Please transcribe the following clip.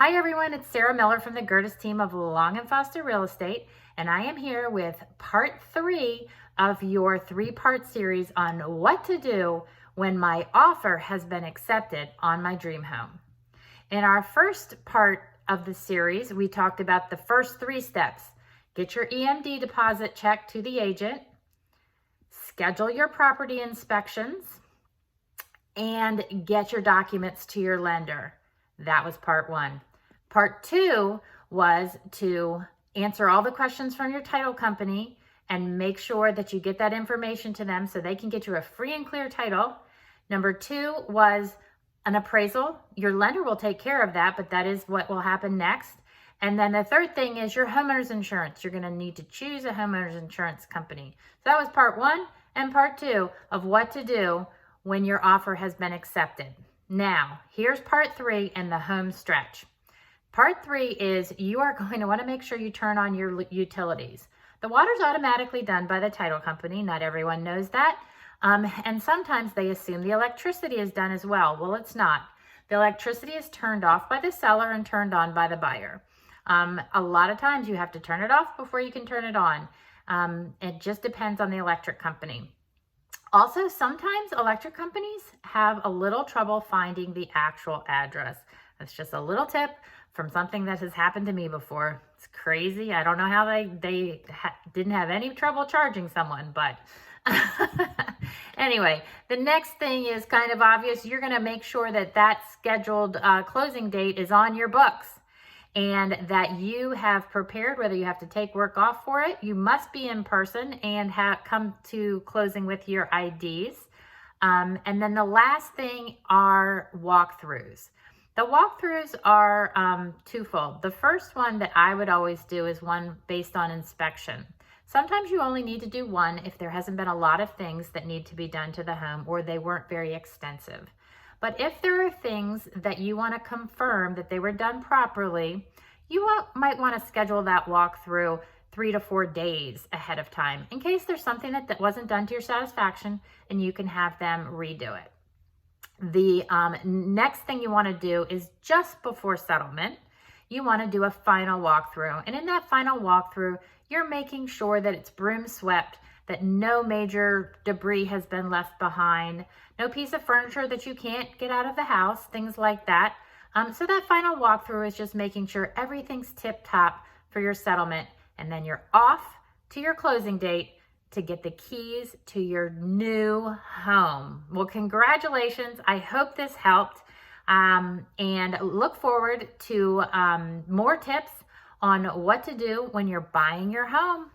Hi everyone, it's Sarah Miller from the Gertis team of Long and Foster Real Estate, and I am here with part 3 of your 3-part series on what to do when my offer has been accepted on my dream home. In our first part of the series, we talked about the first 3 steps. Get your EMD deposit check to the agent, schedule your property inspections, and get your documents to your lender. That was part 1. Part 2 was to answer all the questions from your title company and make sure that you get that information to them so they can get you a free and clear title. Number 2 was an appraisal. Your lender will take care of that, but that is what will happen next. And then the third thing is your homeowner's insurance. You're going to need to choose a homeowner's insurance company. So that was part 1 and part 2 of what to do when your offer has been accepted. Now, here's part 3 and the home stretch. Part 3 is you are going to want to make sure you turn on your utilities. The water's automatically done by the title company. Not everyone knows that. And sometimes they assume the electricity is done as well. Well, it's not. The electricity is turned off by the seller and turned on by the buyer. A lot of times you have to turn it off before you can turn it on. It just depends on the electric company. Also, sometimes electric companies have a little trouble finding the actual address. That's just a little tip from something that has happened to me before. It's crazy. I don't know how they didn't have any trouble charging someone, but anyway, the next thing is kind of obvious. You're going to make sure that that scheduled closing date is on your books and that you have prepared, whether you have to take work off for it. You must be in person and come to closing with your IDs. And then the last thing are walkthroughs. The walkthroughs are twofold. The first one that I would always do is one based on inspection. Sometimes you only need to do one if there hasn't been a lot of things that need to be done to the home or they weren't very extensive. But if there are things that you want to confirm that they were done properly, you might want to schedule that walkthrough 3 to 4 days ahead of time in case there's something that wasn't done to your satisfaction and you can have them redo it. The next thing you want to do is just before settlement, you want to do a final walkthrough. And in that final walkthrough, you're making sure that it's broom swept, that no major debris has been left behind, no piece of furniture that you can't get out of the house, things like that. So that final walkthrough is just making sure everything's tip-top for your settlement. And then you're off to your closing date to get the keys to your new home. Well, congratulations. I hope this helped. And look forward to more tips on what to do when you're buying your home.